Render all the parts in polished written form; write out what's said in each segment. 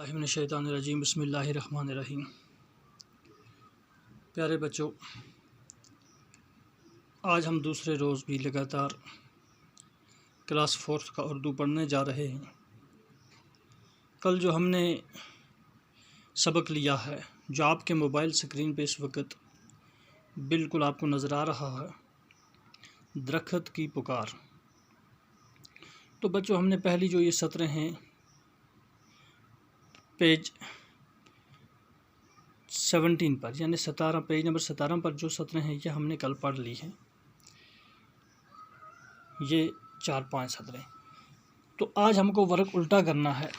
मिनश्शैतानिर्रजीम बिस्मिल्लाहिर्रहमानिर्रहीम। प्यारे बच्चों, आज हम दूसरे रोज़ भी लगातार क्लास 4 का उर्दू पढ़ने जा रहे हैं। कल जो हमने सबक लिया है, जो आपके मोबाइल स्क्रीन पे इस वक्त बिल्कुल आपको नज़र आ रहा है, दरख्त की पुकार। तो बच्चों, हमने पहली जो ये सतरें हैं पेज 17 पर यानी 17 पेज नंबर 17 पर जो सतरें हैं ये हमने कल पढ़ ली हैं, ये 4-5 सतरें। तो आज हमको वर्क उल्टा करना है।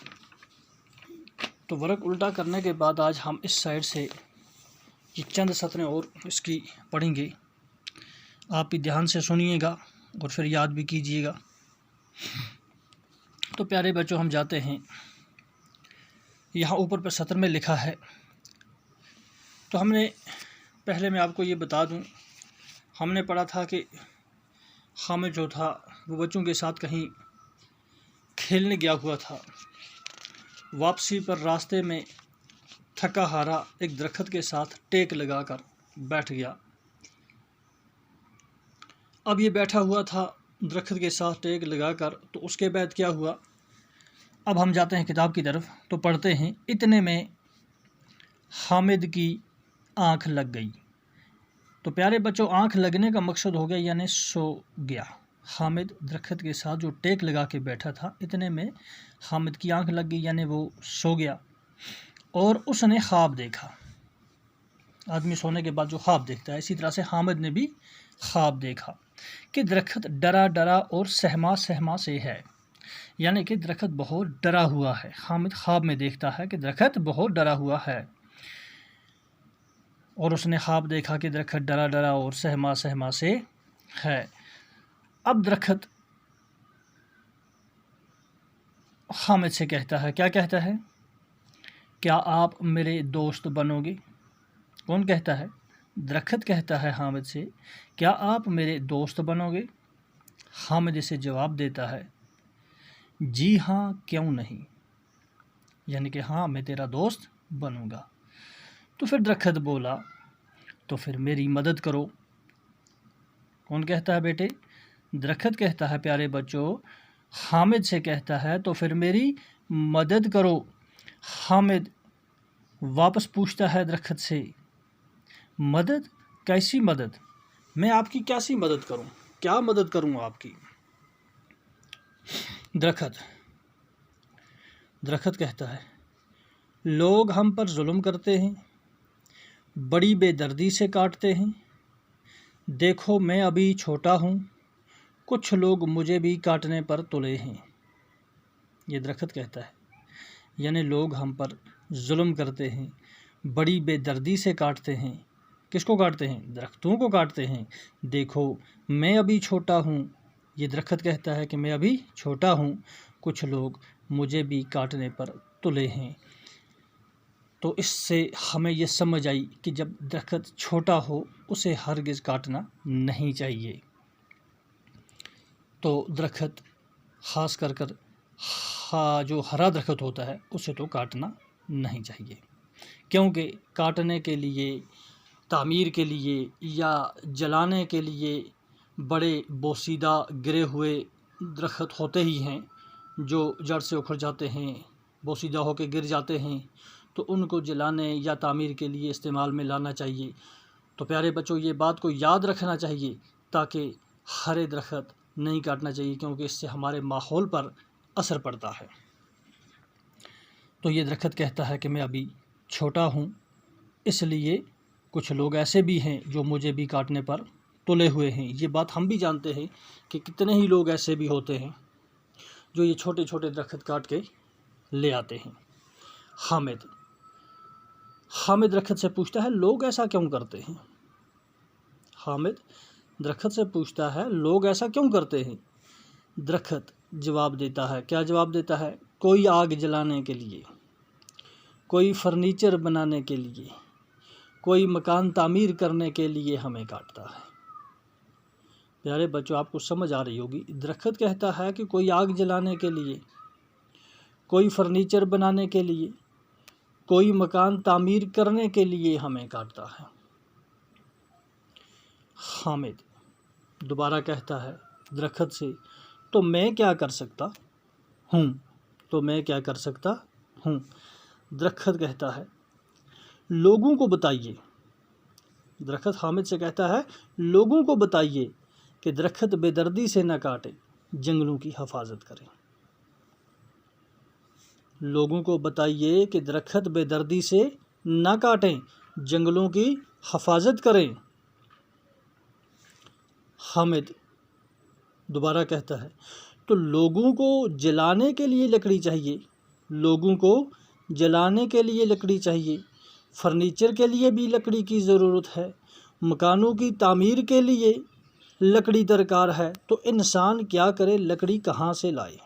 तो वर्क उल्टा करने के बाद आज हम इस साइड से ये चंद सतरें और इसकी पढ़ेंगे। आप भी ध्यान से सुनिएगा और फिर याद भी कीजिएगा। तो प्यारे बच्चों, हम जाते हैं, यहाँ ऊपर पर सत्र में लिखा है। तो हमने पहले मैं आपको ये बता दूं, हमने पढ़ा था कि हामिद जो था वो बच्चों के साथ कहीं खेलने गया हुआ था। वापसी पर रास्ते में थका हारा एक दरख्त के साथ टेक लगाकर बैठ गया। अब ये बैठा हुआ था दरख्त के साथ टेक लगाकर, तो उसके बाद क्या हुआ। अब हम जाते हैं किताब की तरफ, तो पढ़ते हैं। इतने में हामिद की आँख लग गई। तो प्यारे बच्चों, आँख लगने का मकसद हो गया यानी सो गया। हामिद दरख्त के साथ जो टेक लगा के बैठा था, इतने में हामिद की आँख लग गई यानी वो सो गया और उसने ख्वाब देखा। आदमी सोने के बाद जो ख्वाब देखता है, इसी तरह से हामिद ने भी ख्वाब देखा कि दरख्त डरा डरा और सहमा सहमा से है, यानी कि दरख्त बहुत डरा हुआ है। हामिद ख्वाब में देखता है कि दरख्त बहुत डरा हुआ है और उसने ख्वाब देखा कि दरख्त डरा डरा और सहमा सहमा से है। अब दरख्त हामिद से कहता है, क्या कहता है? क्या आप मेरे दोस्त बनोगे? कौन कहता है? दरख्त कहता है हामिद से, क्या आप मेरे दोस्त बनोगे? हामिद इसे जवाब देता है, जी हाँ, क्यों नहीं, यानी कि हाँ, मैं तेरा दोस्त बनूंगा। तो फिर दरख्त बोला, तो फिर मेरी मदद करो। कौन कहता है बेटे? दरख्त कहता है प्यारे बच्चों, हामिद से कहता है तो फिर मेरी मदद करो। हामिद वापस पूछता है दरख्त से, मदद? कैसी मदद? मैं आपकी कैसी मदद करूं? क्या मदद करूं आपकी? दरख्त कहता है, लोग हम पर जुल्म करते हैं, बड़ी बेदर्दी से काटते हैं। देखो मैं अभी छोटा हूँ, कुछ लोग मुझे भी काटने पर तुले हैं। ये दरख्त कहता है, यानी लोग हम पर जुल्म करते हैं, बड़ी बेदर्दी से काटते हैं। किसको काटते हैं? दरख्तों को काटते हैं। देखो मैं अभी छोटा हूँ। ये दरख्त कहता है कि मैं अभी छोटा हूँ, कुछ लोग मुझे भी काटने पर तुले हैं। तो इससे हमें ये समझ आई कि जब दरख्त छोटा हो उसे हरगिज़ काटना नहीं चाहिए। तो दरख्त ख़ास कर जो हरा दरख्त होता है उसे तो काटना नहीं चाहिए, क्योंकि काटने के लिए, तामीर के लिए या जलाने के लिए बड़े बोसीदा गिरे हुए दरख्त होते ही हैं जो जड़ से उखड़ जाते हैं, बोसीदा होकर गिर जाते हैं। तो उनको जलाने या तामीर के लिए इस्तेमाल में लाना चाहिए। तो प्यारे बच्चों, ये बात को याद रखना चाहिए ताकि हरे दरख्त नहीं काटना चाहिए, क्योंकि इससे हमारे माहौल पर असर पड़ता है। तो ये दरख्त कहता है कि मैं अभी छोटा हूँ, इसलिए कुछ लोग ऐसे भी हैं जो मुझे भी काटने पर तुले हुए हैं। ये बात हम भी जानते हैं कि कितने ही लोग ऐसे भी होते हैं जो ये छोटे छोटे दरख्त काट के ले आते हैं। हामिद दरख्त से पूछता है, लोग ऐसा क्यों करते हैं? हामिद दरख्त से पूछता है, लोग ऐसा क्यों करते हैं? दरख्त जवाब देता है, क्या जवाब देता है? कोई आग जलाने के लिए, कोई फर्नीचर बनाने के लिए, कोई मकान तामीर करने के लिए हमें काटता है। प्यारे बच्चों, आपको समझ आ रही होगी। दरख्त कहता है कि कोई आग जलाने के लिए, कोई फर्नीचर बनाने के लिए, कोई मकान तामीर करने के लिए हमें काटता है। हामिद दोबारा कहता है दरख्त से, तो मैं क्या कर सकता हूँ, तो मैं क्या कर सकता हूँ। दरख्त कहता है लोगों को बताइए, दरख्त हामिद से कहता है लोगों को बताइए कि दरख्त बेदर्दी से न काटे, जंगलों की हिफाजत करें। लोगों को बताइए कि दरख्त बेदर्दी से न काटें, जंगलों की हिफाजत करें। हामिद दोबारा कहता है तो लोगों को जलाने के लिए लकड़ी चाहिए, लोगों को जलाने के लिए लकड़ी चाहिए, फर्नीचर के लिए भी लकड़ी की ज़रूरत है, मकानों की तामीर के लिए लकड़ी दरकार है, तो इंसान क्या करे, लकड़ी कहाँ से लाए।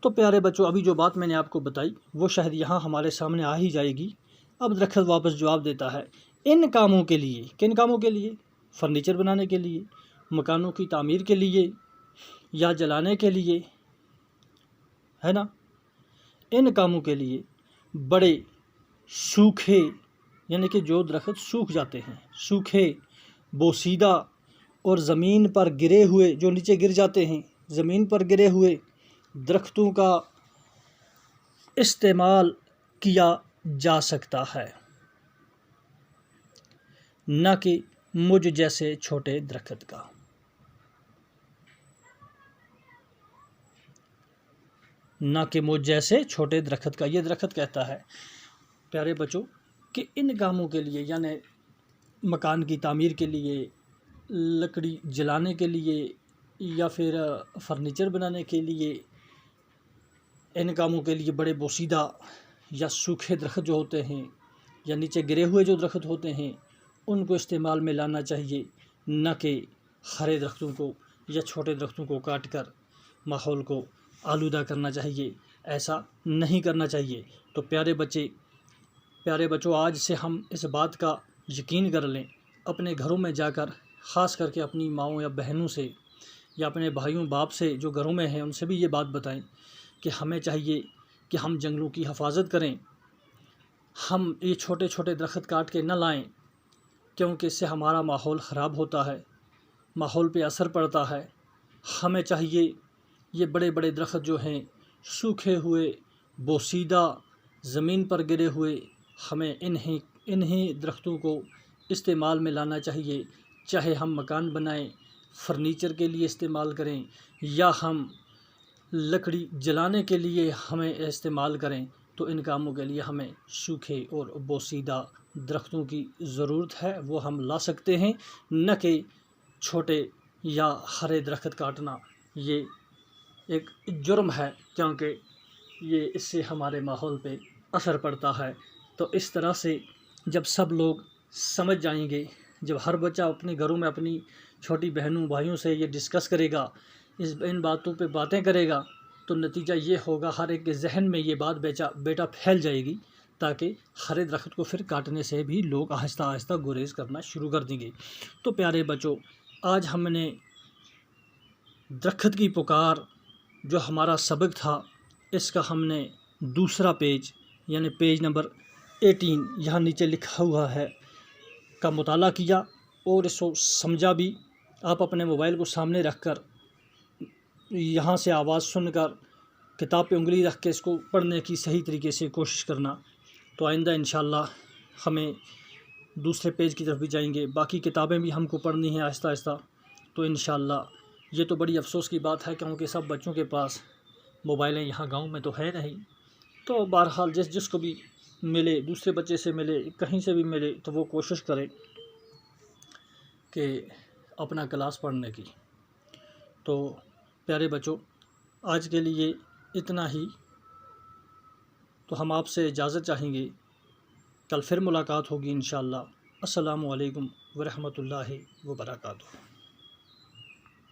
तो प्यारे बच्चों, अभी जो बात मैंने आपको बताई वो शायद यहाँ हमारे सामने आ ही जाएगी। अब दरख्त वापस जवाब देता है इन कामों के लिए, किन कामों के लिए, फर्नीचर बनाने के लिए, मकानों की तामीर के लिए या जलाने के लिए, है ना। इन कामों के लिए बड़े सूखे, यानी कि जो दरख्त सूख जाते हैं, सूखे, बोसीदा और ज़मीन पर गिरे हुए, जो नीचे गिर जाते हैं, ज़मीन पर गिरे हुए दरख्तों का इस्तेमाल किया जा सकता है, न कि मुझ जैसे छोटे दरख्त का। न कि मुझ जैसे छोटे दरख्त का। ये दरख्त कहता है प्यारे बच्चों कि इन कामों के लिए, यानी मकान की तामीर के लिए, लकड़ी जलाने के लिए या फिर फर्नीचर बनाने के लिए, इन कामों के लिए बड़े बोसीदा या सूखे दरख्त जो होते हैं या नीचे गिरे हुए जो दरख्त होते हैं उनको इस्तेमाल में लाना चाहिए, न कि हरे दरख्तों को या छोटे दरख्तों को काट कर माहौल को आलूदा करना चाहिए। ऐसा नहीं करना चाहिए। तो प्यारे बच्चों, आज से हम इस बात का यकीन कर लें, अपने घरों में जाकर ख़ास करके अपनी माँओं या बहनों से या अपने भाइयों बाप से जो घरों में हैं उनसे भी ये बात बताएं कि हमें चाहिए कि हम जंगलों की हिफाजत करें, हम ये छोटे छोटे दरख्त काट के न लाएं, क्योंकि इससे हमारा माहौल ख़राब होता है, माहौल पे असर पड़ता है। हमें चाहिए ये बड़े बड़े दरख्त जो हैं, सूखे हुए, बोसीदा, ज़मीन पर गिरे हुए, हमें इन्हीं दरख्तों को इस्तेमाल में लाना चाहिए, चाहे हम मकान बनाएं, फर्नीचर के लिए इस्तेमाल करें या हम लकड़ी जलाने के लिए हमें इस्तेमाल करें। तो इन कामों के लिए हमें सूखे और बोसीदा दरख्तों की ज़रूरत है, वो हम ला सकते हैं, न कि छोटे या हरे दरख्त काटना। ये एक जुर्म है, क्योंकि ये इससे हमारे माहौल पे असर पड़ता है। तो इस तरह से जब सब लोग समझ जाएंगे, जब हर बच्चा अपने घरों में अपनी छोटी बहनों भाइयों से ये डिस्कस करेगा, इन बातों पे बातें करेगा, तो नतीजा ये होगा हर एक के जहन में ये बात बेटा फैल जाएगी, ताकि हरे दरख्त को फिर काटने से भी लोग आहिस्ता आहिस्ता गुरेज करना शुरू कर देंगे। तो प्यारे बच्चों, आज हमने दरख्त की पुकार जो हमारा सबक था, इसका हमने दूसरा पेज यानी पेज नंबर 18 यहाँ नीचे लिखा हुआ है का मुताला किया और इसको समझा भी। आप अपने मोबाइल को सामने रख कर, यहाँ से आवाज़ सुनकर, किताब पे उंगली रख के इसको पढ़ने की सही तरीके से कोशिश करना। तो आइंदा इंशाल्लाह हमें दूसरे पेज की तरफ भी जाएंगे, बाकी किताबें भी हमको पढ़नी है आहिस्ता आहिस्ता। तो इंशाल्लाह ये तो बड़ी अफसोस की बात है, क्योंकि सब बच्चों के पास मोबाइलें यहाँ गांव में तो है नहीं। तो बहरहाल जिसको भी मिले, दूसरे बच्चे से मिले, कहीं से भी मिले, तो वो कोशिश करे कि अपना क्लास पढ़ने की। तो प्यारे बच्चों, आज के लिए इतना ही। तो हम आपसे इजाज़त चाहेंगे, कल फिर मुलाकात होगी इंशाअल्लाह। अस्सलामु अलैकुम व रहमतुल्लाहि व बरकातुहू।